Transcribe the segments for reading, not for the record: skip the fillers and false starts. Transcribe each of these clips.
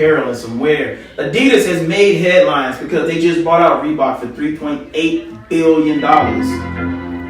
apparel and some wear. Adidas has made headlines because they just bought out Reebok for $3.8 billion.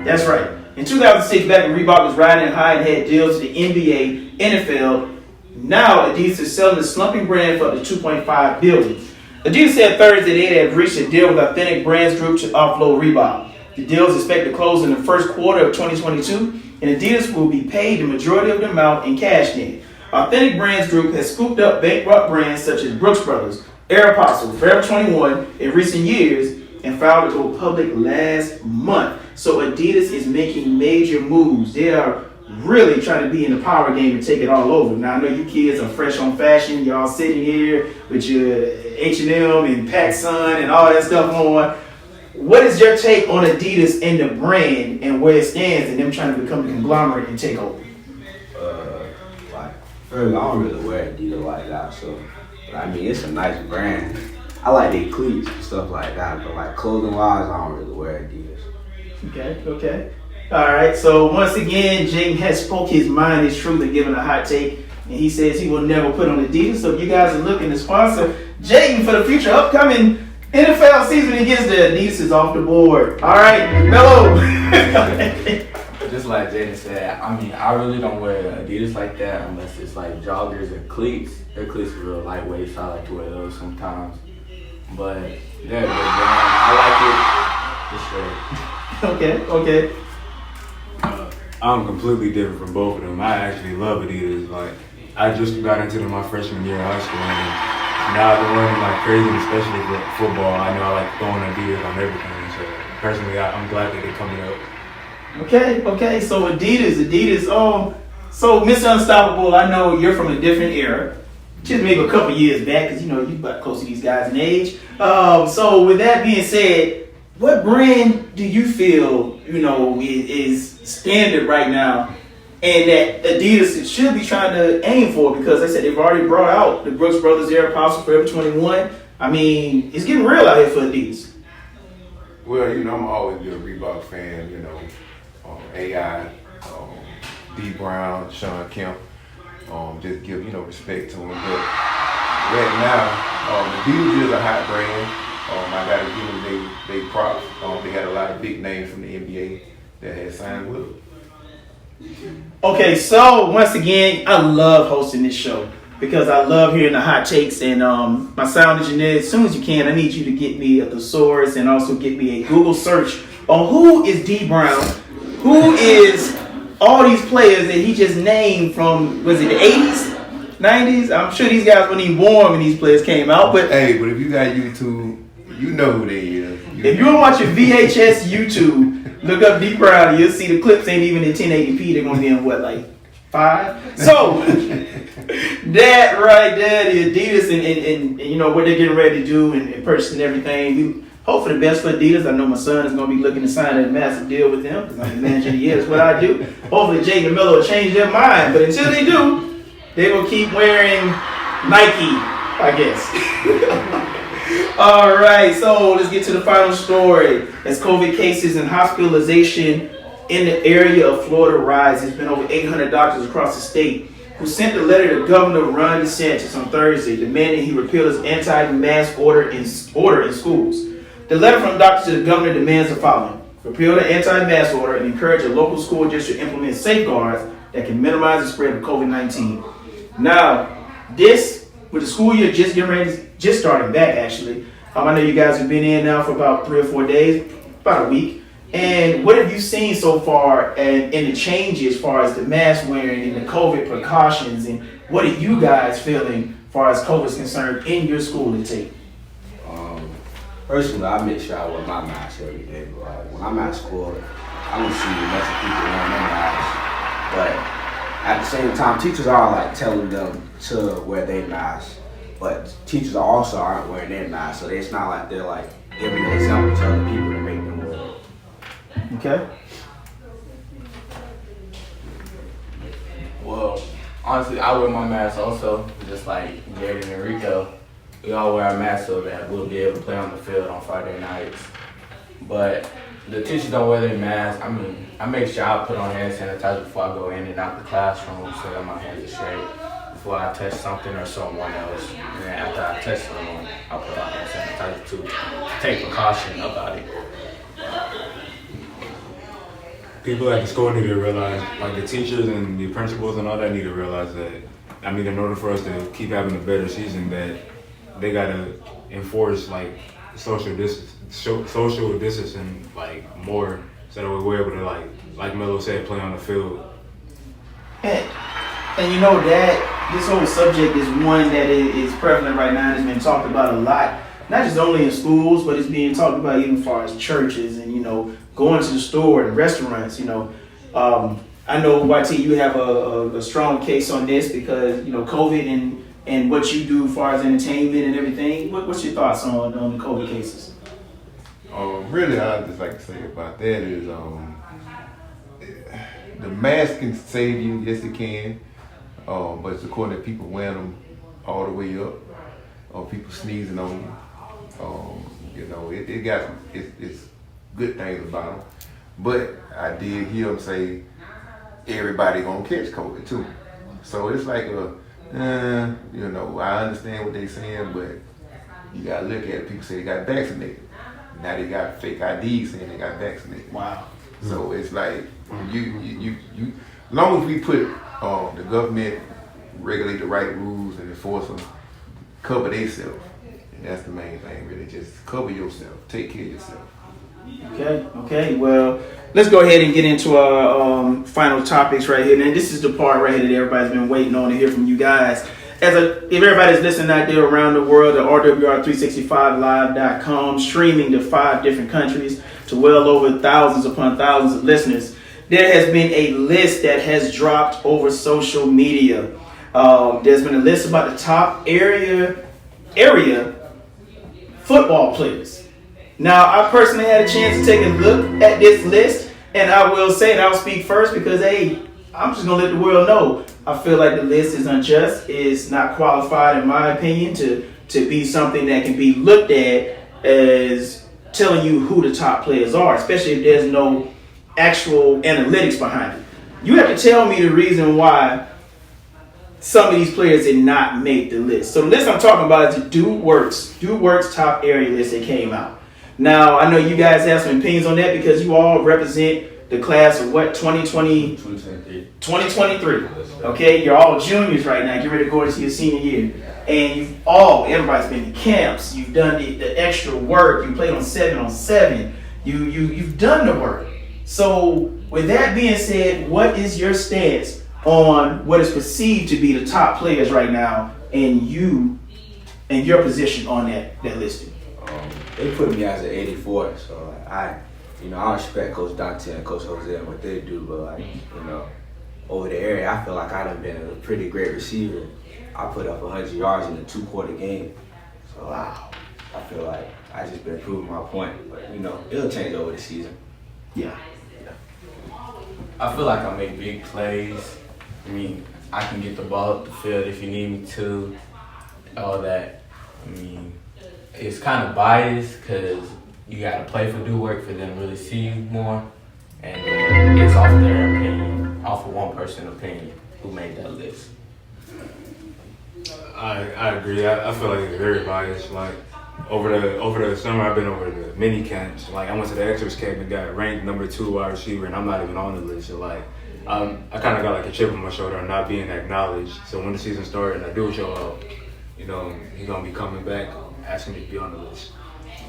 That's right. In 2006, back when Reebok was riding high and had deals with the NBA, NFL, now Adidas is selling the slumping brand for up to $2.5 billion. Adidas said Thursday they had reached a deal with Authentic Brands Group to offload Reebok. The deal is expected to close in the first quarter of 2022, and Adidas will be paid the majority of the amount in cash then. Authentic Brands Group has scooped up bankrupt brands such as Brooks Brothers, Aeropostale, Forever 21 in recent years and filed to go public last month. So Adidas is making major moves. They are really trying to be in the power game and take it all over. Now I know you kids are fresh on fashion. Y'all sitting here with your H&M and PacSun and all that stuff on. What is your take on Adidas and the brand and where it stands and them trying to become a conglomerate and take over? First, I don't really wear Adidas like that, so but I mean it's a nice brand. I like their cleats and stuff like that, but like clothing wise, I don't really wear Adidas. Okay. All right. So once again, Jayden has spoke his mind, his truth, and given a hot take, and he says he will never put on Adidas. So if you guys are looking to sponsor Jayden for the future upcoming NFL season against the Adidas is off the board. All right, Melo. Just like Jayden said, I mean, I really don't wear Adidas like that unless it's like joggers and cleats. Their cleats are real lightweight, so I like to wear those sometimes. But they're a good brand. I like it. It's straight. Okay. I'm completely different from both of them. I actually love Adidas. Like, I just got into them my freshman year of high school, and now I've been wearing them like crazy, especially for football. I know I like throwing Adidas on everything. So personally, I'm glad that they're coming up. Okay. So Adidas. So Mr. Unstoppable, I know you're from a different era. Just maybe a couple years back, because you about close to these guys in age. So with that being said, what brand do you feel is standard right now, and that Adidas should be trying to aim for? Because they said they've already brought out the Brooks Brothers, Aeropostale, Forever 21. I mean, it's getting real out here for Adidas. Well, I'm always been a Reebok fan. AI, D Brown, Sean Kemp. Just give respect to them. But right now, Adidas is a hot brand. I got to give them they props. They had a lot of big names from the NBA that had signed with them. Okay, so once again, I love hosting this show because I love hearing the hot takes. And my sound engineer, as soon as you can, I need you to get me a thesaurus and also get me a Google search on who is D Brown, who is all these players that he just named from, was it the 80s, 90s? I'm sure these guys weren't even born when these players came out. But hey, but if you got YouTube, you know who they is. If you want to watch your VHS YouTube, look up D Brown, you'll see the clips ain't even in 1080p. They're going to be in what, like 5? So, that right there, the Adidas and what they're getting ready to do and purchasing everything. We hope for the best for Adidas. I know my son is going to be looking to sign a massive deal with them because I'm the manager of the year. That's what I do. Hopefully Jayden and Melo will change their mind. But until they do, they will keep wearing Nike, I guess. All right, so let's get to the final story. As COVID cases and hospitalization in the area of Florida rise, there's been over 800 doctors across the state who sent a letter to Governor Ron DeSantis on Thursday demanding he repeal his anti-mask order in schools. The letter from doctors to the governor demands the following: repeal the anti-mask order and encourage a local school district to implement safeguards that can minimize the spread of COVID-19. Now, this, with the school year just starting back actually, I know you guys have been in now for about 3 or 4 days, about a week. And what have you seen so far in the changes as far as the mask wearing and the COVID precautions, and what are you guys feeling as far as COVID is concerned in your school and Tate? Personally, I make sure I wear my mask every day. But when I'm at school, I don't see much of people wearing their masks. But at the same time, teachers are telling them to wear their masks. But teachers also aren't wearing their masks, so it's not like they're giving an example to other people to make them wear it. Okay. Well, honestly, I wear my mask also, just like Jaden and Rico. We all wear our masks so that we'll be able to play on the field on Friday nights. But the teachers don't wear their masks. I mean, I make sure I put on hand sanitizer before I go in and out the classroom so that my hands are straight before I touch something or someone else. And then after I touch someone, I put on hand sanitizer to take precaution about it. People at the school need to realize, like the teachers and the principals and all that need to realize that, I mean, in order for us to keep having a better season, that they gotta enforce like social distancing like more, so that we're able to like Melo said, play on the field. And you know that this whole subject is one that is prevalent right now and has been talked about a lot, not just only in schools, but it's being talked about even as far as churches and, you know, going to the store and restaurants, you know. I know, YT, you have a strong case on this because, you know, COVID and what you do as far as entertainment and everything. What's your thoughts on the COVID cases? Really, I'd just like to say about that is the mask can save you, yes it can, but it's according to people wearing them all the way up, or people sneezing on you. You know, it's good things about them, but I did hear them say everybody gonna catch COVID too. So it's like you know, I understand what they're saying, but you gotta look at it. People say they got vaccinated. Now they got fake IDs saying they got vaccinated. Wow. So it's like you as long as we put the government regulate the right rules and enforce them, cover themselves, and that's the main thing. Really, just cover yourself, take care of yourself. Okay. Well, let's go ahead and get into our final topics right here. And this is the part right here that everybody's been waiting on to hear from you guys. If everybody's listening out there around the world, the RWR365live.com, streaming to 5 different countries to well over thousands upon thousands of listeners, there has been a list that has dropped over social media. There's been a list about the top area football players. Now, I personally had a chance to take a look at this list, and I will say, and I'll speak first because, hey, I'm just going to let the world know. I feel like the list is unjust. It's not qualified, in my opinion, to be something that can be looked at as telling you who the top players are, especially if there's no actual analytics behind it. You have to tell me the reason why some of these players did not make the list. So the list I'm talking about is the Dude Works top area list that came out. Now, I know you guys have some opinions on that because you all represent the class of what, 2023. Okay, you're all juniors right now. Get ready to go into your senior year. And everybody's been in camps. You've done the extra work. You played on 7-on-7. You've done the work. So with that being said, what is your stance on what is perceived to be the top players right now and your position on that listing? They put me as an 84, so I respect Coach Dante and Coach Jose and what they do, but over the area, I feel like I done been a pretty great receiver. I put up 100 yards in a 2-quarter game, so I feel like I just been proving my point. But it'll change over the season. Yeah. I feel like I make big plays. I mean, I can get the ball up the field if you need me to. All that. I mean, it's kind of biased because you got to play for do work for them to really see you more. And then it's off their opinion, off of one person's opinion who made that list. I agree. I feel like it's very biased. Like over the summer, I've been over the mini camps. Like I went to the extras camp and got ranked number 2 wide receiver, and I'm not even on the list. So like, I kind of got like a chip on my shoulder of not being acknowledged. So when the season started and I do show up, he's gonna be coming back asking me to be on the list.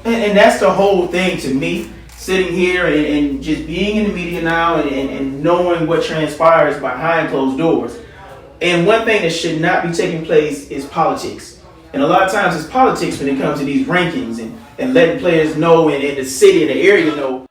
And that's the whole thing to me. Sitting here and just being in the media now and knowing what transpires behind closed doors. And one thing that should not be taking place is politics. And a lot of times it's politics when it comes to these rankings and letting players know and the city and the area know